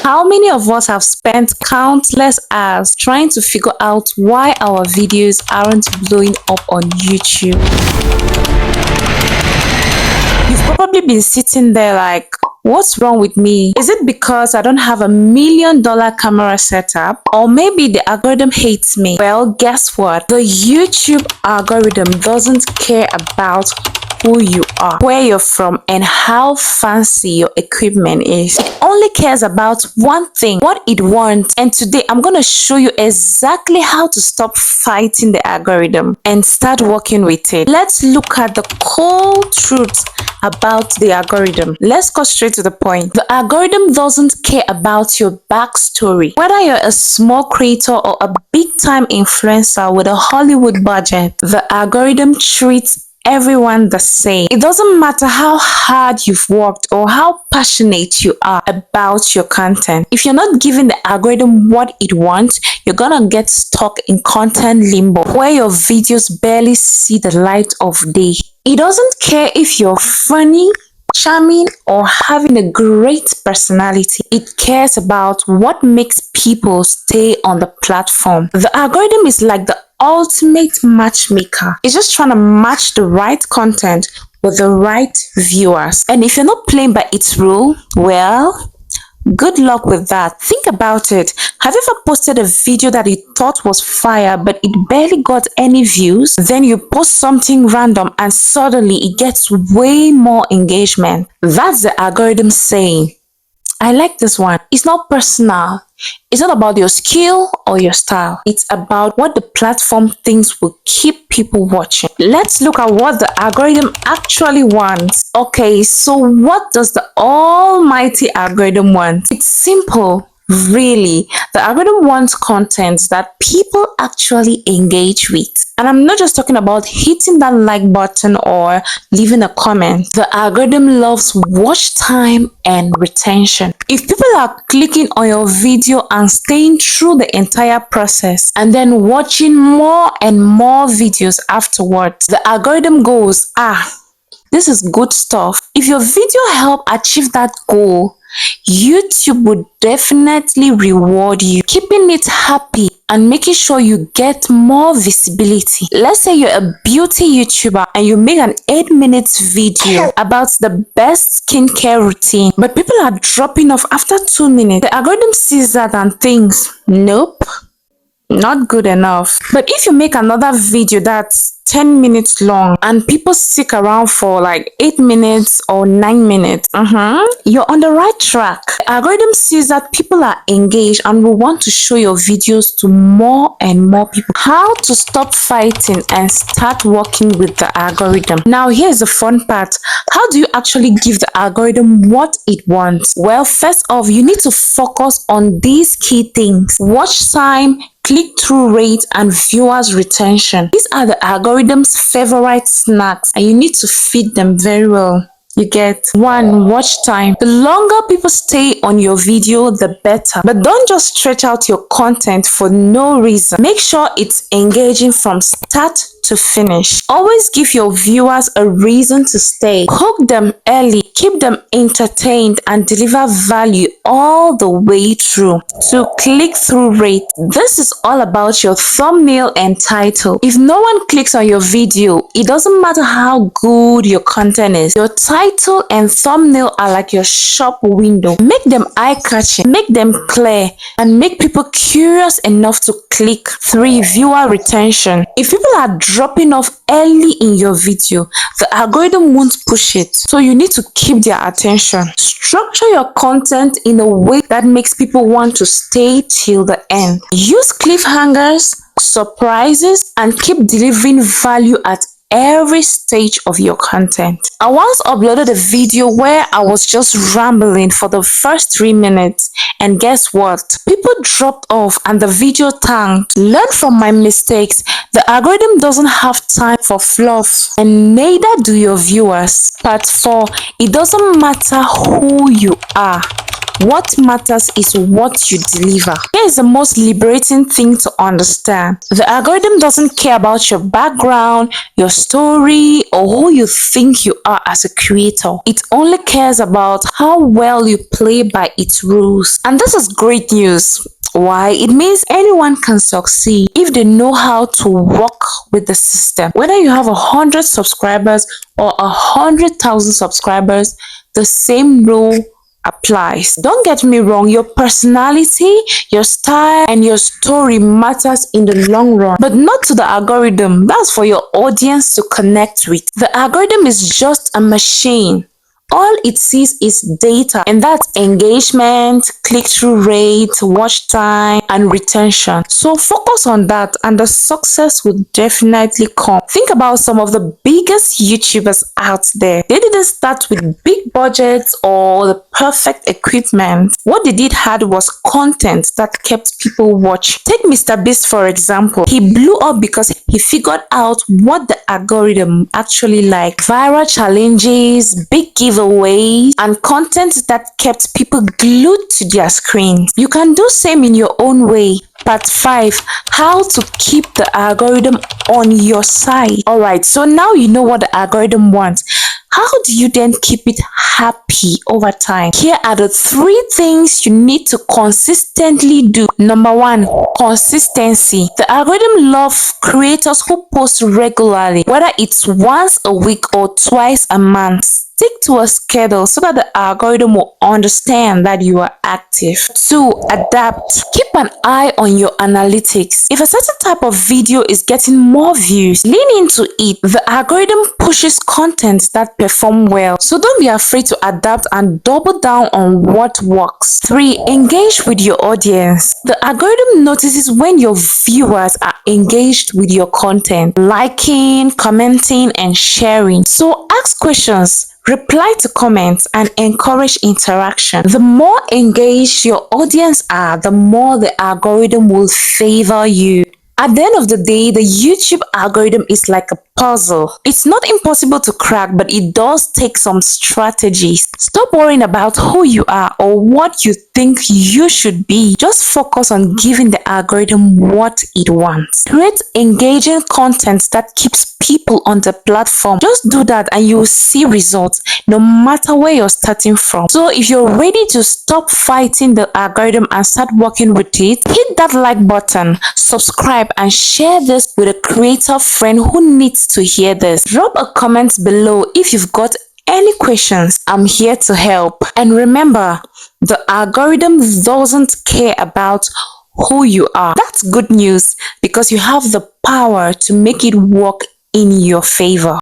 How many of us have spent countless hours trying to figure out why our videos aren't blowing up on YouTube? You've probably been sitting there like, what's wrong with me? Is it because I don't have $1 million camera setup? Or maybe the algorithm hates me? Well, guess what? The YouTube algorithm doesn't care about who you are, where you're from, and how fancy your equipment is. It only cares about one thing, what it wants. And today I'm going to show you exactly how to stop fighting the algorithm and start working with it. Let's look at the cold truth about the algorithm. Let's go straight to the point. The algorithm doesn't care about your backstory. Whether you're a small creator or a big-time influencer with a Hollywood budget, the algorithm treats everyone the same. It doesn't matter how hard you've worked or how passionate you are about your content. If you're not giving the algorithm what it wants, you're gonna get stuck in content limbo where your videos barely see the light of day. It doesn't care if you're funny, charming, or having a great personality. It cares about what makes people stay on the platform. The algorithm is like the ultimate matchmaker. It's just trying to match the right content with the right viewers. And if you're not playing by its rule, well, good luck with that. Think about it. Have you ever posted a video that you thought was fire but it barely got any views? Then you post something random and suddenly it gets way more engagement. That's the algorithm saying, I like this one. It's not personal. It's not about your skill or your style. It's about what the platform thinks will keep people watching. Let's look at what the algorithm actually wants. Okay, so what does the almighty algorithm want? It's simple. Really, the algorithm wants content that people actually engage with. And I'm not just talking about hitting that like button or leaving a comment. The algorithm loves watch time and retention. If people are clicking on your video and staying through the entire process and then watching more and more videos afterwards, the algorithm goes, this is good stuff. If your video helped achieve that goal, YouTube would definitely reward you, keeping it happy and making sure you get more visibility. Let's say you're a beauty YouTuber and you make an 8-minute video about the best skincare routine, but people are dropping off after 2 minutes. The algorithm sees that and thinks, nope, not good enough. But if you make another video that's 10 minutes long and people stick around for like 8 minutes or 9 minutes, you're on the right track. The algorithm sees that people are engaged and will want to show your videos to more and more people. How to stop fighting and start working with the algorithm. Now here's the fun part. How do you actually give the algorithm what it wants? Well, first off, you need to focus on these key things: watch time, click-through rate, and viewers retention. These are the algorithm's favorite snacks and you need to feed them very well. You get 1, watch time. The longer people stay on your video, the better. But don't just stretch out your content for no reason. Make sure it's engaging from start to finish. Always give your viewers a reason to stay. Hook them early, keep them entertained, and deliver value all the way through. To click-through rate, this is all about your thumbnail and title. If no one clicks on your video, it doesn't matter how good your content is. Your title and thumbnail are like your shop window. Make them eye-catching, make them clear, and make people curious enough to click. 3, viewer retention. If people are dropping off early in your video, the algorithm won't push it. So you need to keep their attention. Structure your content in a way that makes people want to stay till the end. Use cliffhangers, surprises, and keep delivering value at every stage of your content. I once uploaded a video where I was just rambling for the first 3 minutes, and guess what? People dropped off and the video tanked. Learn from my mistakes. The algorithm doesn't have time for fluff, and neither do your viewers. Part 4, it doesn't matter who you are. What matters is what you deliver. Here is the most liberating thing to understand. The algorithm doesn't care about your background, your story, or who you think you are as a creator. It only cares about how well you play by its rules. And this is great news. Why? It means anyone can succeed if they know how to work with the system. Whether you have 100 subscribers or 100,000 subscribers, the same rule applies. Don't get me wrong, your personality, your style, and your story matters in the long run, but not to the algorithm. That's for your audience to connect with. The algorithm is just a machine. All it sees is data, and that's engagement, click-through rate, watch time, and retention. So focus on that and the success will definitely come. Think about some of the biggest YouTubers out there. They didn't start with big budgets or the perfect equipment. What they did have was content that kept people watching. Take Mr. Beast for example. He blew up because he figured out what the algorithm actually liked. Viral challenges, big giveaways, and content that kept people glued to their screens. You can do same in your own way. Part 5. How to keep the algorithm on your side. Alright, so now you know what the algorithm wants. How do you then keep it happy over time? Here are the 3 things you need to consistently do. Number 1, consistency. The algorithm loves creators who post regularly, whether it's once a week or twice a month. Stick to a schedule so that the algorithm will understand that you are active. 2, adapt. Keep an eye on your analytics. If a certain type of video is getting more views, lean into it. The algorithm pushes content that perform well. So don't be afraid to adapt and double down on what works. 3, engage with your audience. The algorithm notices when your viewers are engaged with your content, liking, commenting, and sharing. So ask questions, reply to comments, and encourage interaction. The more engaged your audience are, the more the algorithm will favor you. At the end of the day, the YouTube algorithm is like a puzzle. It's not impossible to crack, but it does take some strategies. Stop worrying about who you are or what you think you should be. Just focus on giving the algorithm what it wants. Create engaging content that keeps people on the platform. Just do that and you will see results no matter where you're starting from. So if you're ready to stop fighting the algorithm and start working with it, hit that like button, subscribe, and share this with a creator friend who needs to hear this. Drop a comment below if you've got any questions. I'm here to help. And remember, the algorithm doesn't care about who you are. That's good news because you have the power to make it work in your favor.